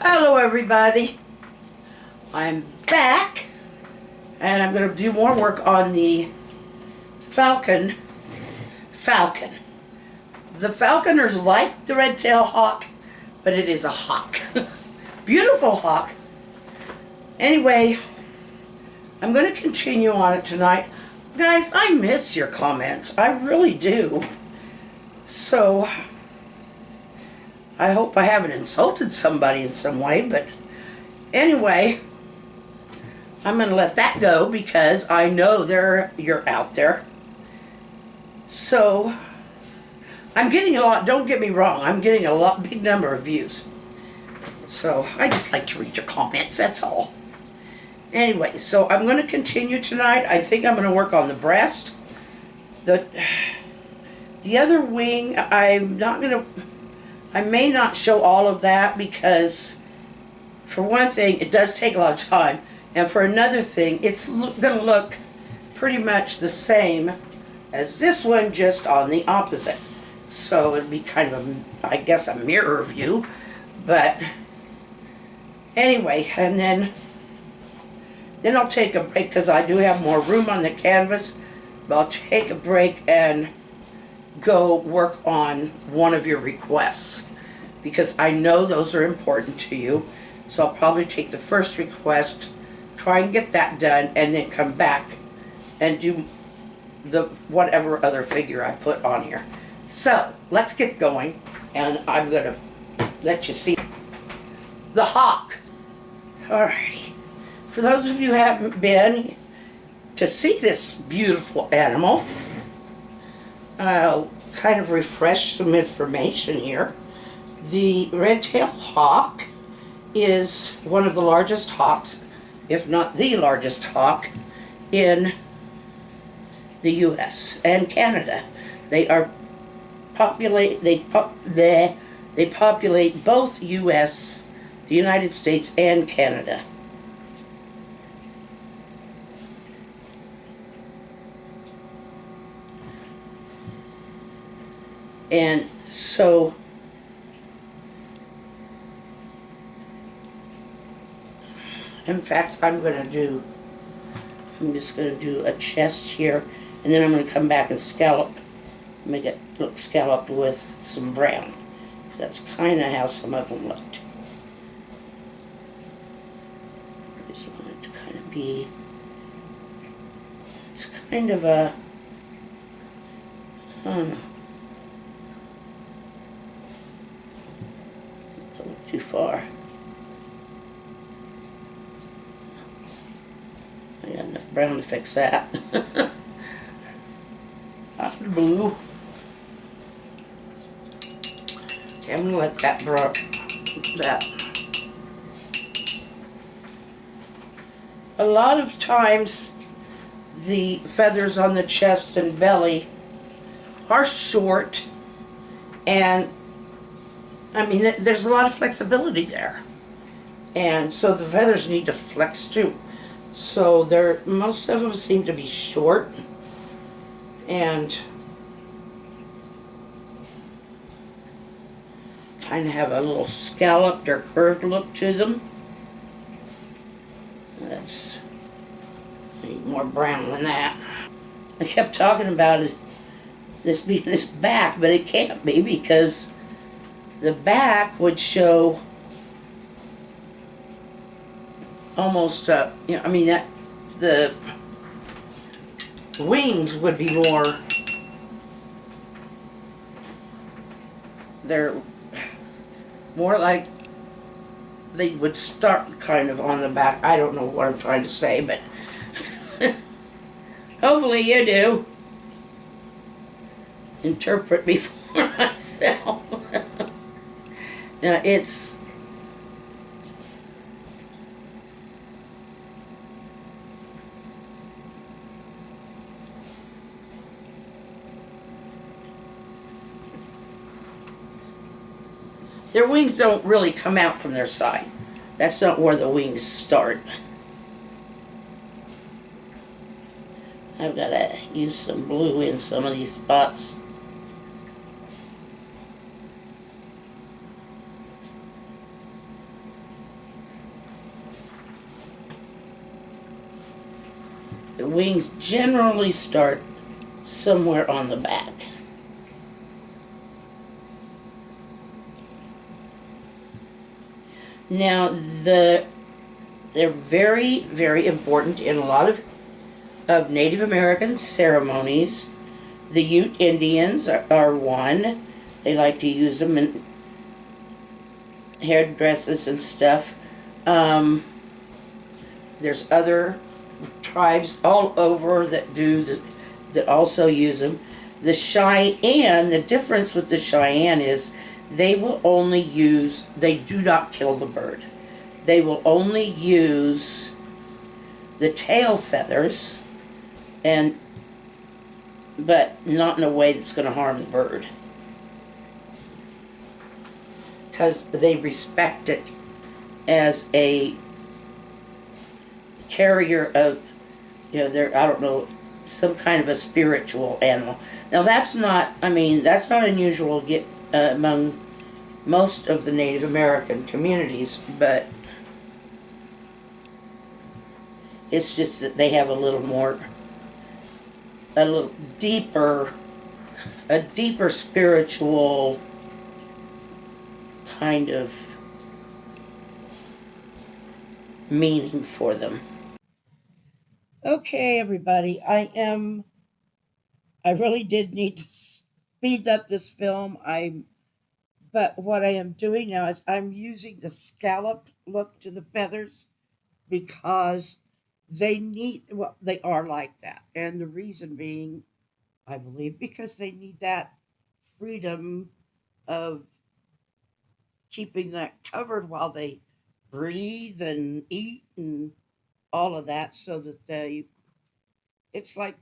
Hello everybody, I'm back and I'm going to do more work on the falcon. The falconers like the red-tailed hawk, but it is a hawk. Beautiful hawk. Anyway, I'm going to continue on it tonight. Guys, I miss your comments. I really do. So I hope I haven't insulted somebody in some way, but anyway, I'm going to let that go because I know you're out there. So I'm getting a lot, don't get me wrong, I'm getting a big number of views. So I just like to read your comments, that's all. Anyway, so I'm going to continue tonight. I think I'm going to work on the breast. The other wing, I may not show all of that because, for one thing, it does take a lot of time. And for another thing, it's going to look pretty much the same as this one, just on the opposite. So it'd be kind of, I guess, a mirror view. But anyway, and then I'll take a break because I do have more room on the canvas. But I'll take a break and go work on one of your requests because I know those are important to you. So I'll probably take the first request, try and get that done, and then come back and do the whatever other figure I put on here. So let's get going, and I'm gonna let you see the hawk. Alrighty, for those of you who haven't been to see this beautiful animal, I'll kind of refresh some information here. The red-tailed hawk is one of the largest hawks, if not the largest hawk, in the U.S. and Canada. They populate both U.S., the United States, and Canada. And so in fact, I'm just going to do a chest here, and then I'm going to come back and scallop, make it look scalloped with some brown, because that's kind of how some of them looked. I just want it to kind of be, it's kind of a, I don't know, don't look too far. I got enough brown to fix that. Out the blue. Okay, I'm going to let that A lot of times the feathers on the chest and belly are short, and I mean there's a lot of flexibility there, and so the feathers need to flex too. So most of them seem to be short and kind of have a little scalloped or curved look to them. That's need more brown than that. I kept talking about this being this back, but it can't be because the back would show almost, I mean, that the wings would be more, they're more like they would start kind of on the back. I don't know what I'm trying to say, but hopefully you do. Interpret before myself. Now it's, their wings don't really come out from their side. That's not where the wings start. I've got to use some blue in some of these spots. The wings generally start somewhere on the back. Now, they're very, very important in a lot of Native American ceremonies. The Ute Indians are one. They like to use them in hairdresses and stuff. There's other tribes all over that also use them. The Cheyenne, the difference with the Cheyenne is they do not kill the bird. They will only use the tail feathers, but not in a way that's going to harm the bird. Because they respect it as a carrier of, I don't know, some kind of a spiritual animal. Now that's not unusual among most of the Native American communities, but it's just that they have a little deeper spiritual kind of meaning for them. Okay, everybody, I really did need to speed up this film. But what I am doing now is I'm using the scallop look to the feathers because they are like that. And the reason being, I believe, because they need that freedom of keeping that covered while they breathe and eat and all of that, so that it's like,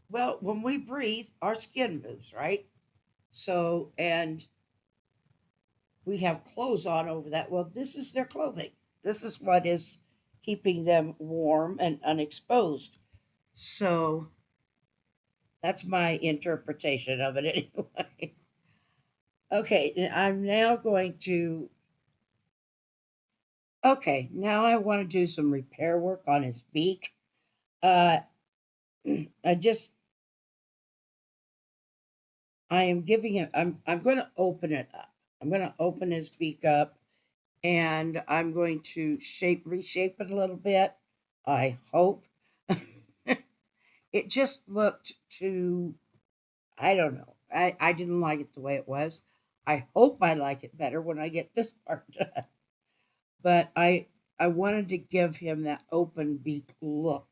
well, when we breathe, our skin moves, right? So, and we have clothes on over that. Well, this is their clothing. This is what is keeping them warm and unexposed. So, that's my interpretation of it anyway. Okay, I'm now going to. Okay, now I want to do some repair work on his beak. Uh, I am giving it. I'm going to open it up. I'm going to open his beak up, and I'm going to reshape it a little bit. I hope. It just looked too. I don't know. I didn't like it the way it was. I hope I like it better when I get this part done. But I wanted to give him that open beak look.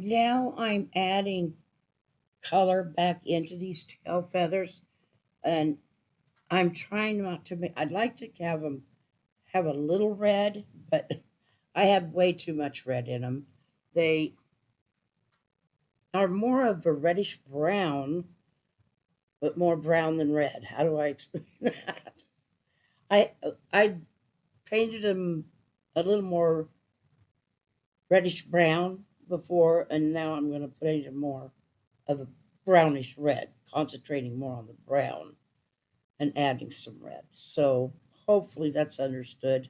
now I'm adding color back into these tail feathers, and I'm trying not to make, I'd like to have them have a little red, but I have way too much red in them. They are more of a reddish brown, but more brown than red. How do I explain that? I painted them a little more reddish brown before, and now I'm going to paint them more of a brownish red, concentrating more on the brown and adding some red. So hopefully that's understood,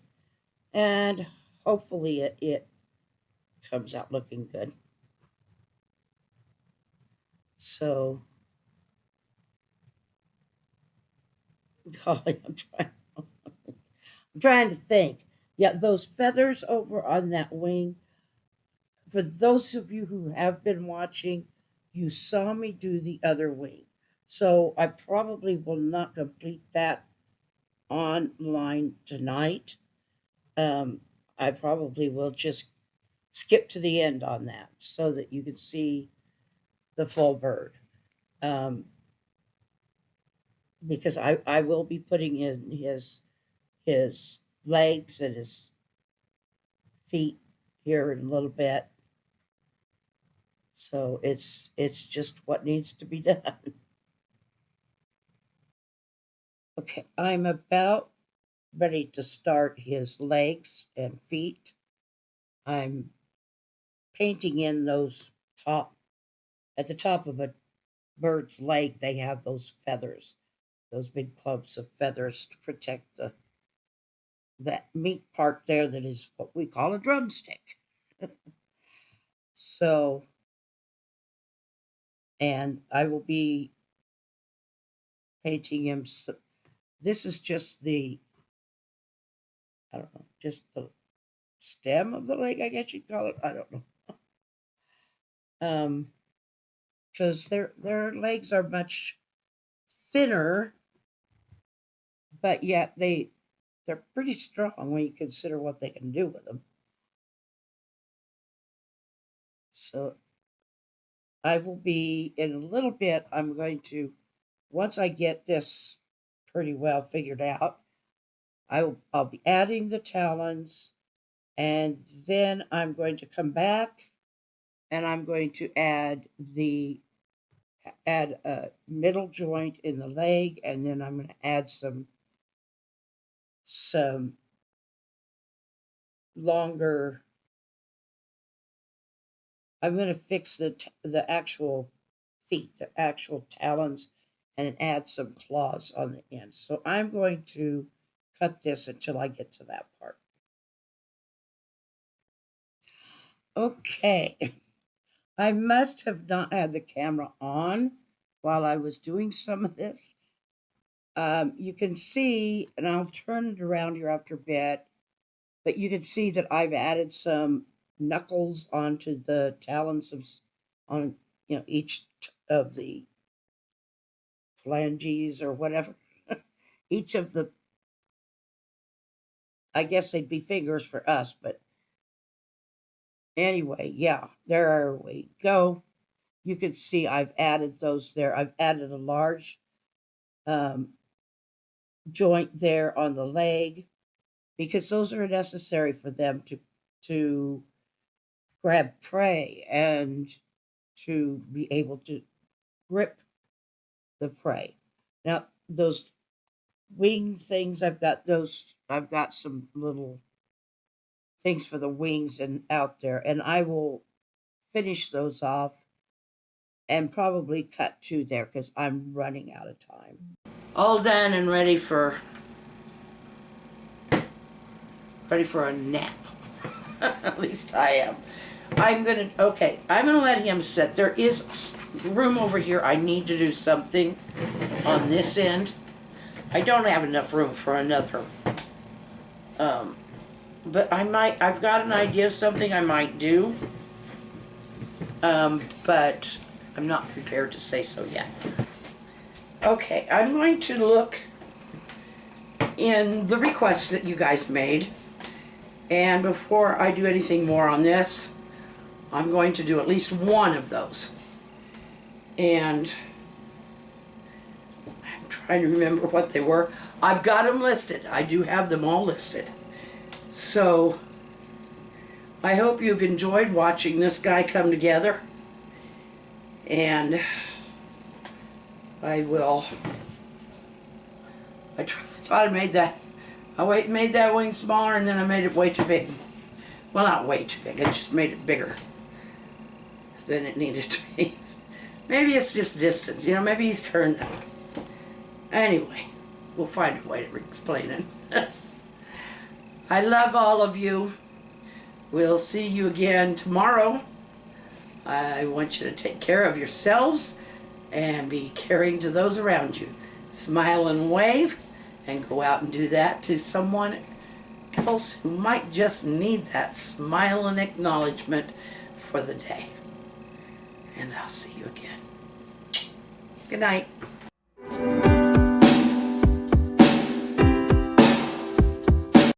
and hopefully it comes out looking good. So, golly, I'm trying to think. Yeah, those feathers over on that wing, for those of you who have been watching, you saw me do the other wing. So I probably will not complete that online tonight. Um, I probably will just skip to the end on that so that you can see the full bird. Um, because I will be putting in his legs and his feet here in a little bit. So it's just what needs to be done. Okay, I'm about ready to start his legs and feet. I'm painting in those top at the top of a bird's leg. They have those feathers, those big clumps of feathers to protect the that meat part there that is what we call a drumstick. So, and I will be painting him. This is just the, I don't know, just the stem of the leg, I guess you'd call it. I don't know. Because their legs are much thinner, but yet they're pretty strong when you consider what they can do with them. So I will be in a little bit. I'm going to, once I get this pretty well figured out, I'll be adding the talons, and then I'm going to come back and I'm going to add a middle joint in the leg, and then I'm going to add some longer. I'm going to fix the actual feet, the actual talons, and add some claws on the end. So I'm going to cut this until I get to that part. Okay. I must have not had the camera on while I was doing some of this. You can see, and I'll turn it around here after a bit, but you can see that I've added some knuckles onto the talons on each of the phalanges or whatever. Each of the, I guess they'd be fingers for us, but anyway, yeah, there we go. You can see I've added those there. I've added a large um, joint there on the leg because those are necessary for them to grab prey and to be able to grip the prey. Now those wing things, I've got some little things for the wings and out there, and I will finish those off and probably cut two there because I'm running out of time. All done and ready for a nap. At least I am. I'm gonna let him sit. There is room over here. I need to do something on this end. I don't have enough room for another. But I've got an idea of something I might do. But I'm not prepared to say so yet. Okay, I'm going to look in the requests that you guys made. And before I do anything more on this, I'm going to do at least one of those. And I'm trying to remember what they were. I've got them listed. I do have them all listed. So I hope you've enjoyed watching this guy come together. And I thought I made that. I made that wing smaller, and then I made it way too big. Well, not way too big. I just made it bigger than it needed to be. Maybe it's just distance. You know, maybe he's turned that way. Anyway, we'll find a way to explain it. I love all of you. We'll see you again tomorrow. I want you to take care of yourselves and be caring to those around you. Smile and wave, and go out and do that to someone else who might just need that smile and acknowledgement for the day. And I'll see you again. Good night.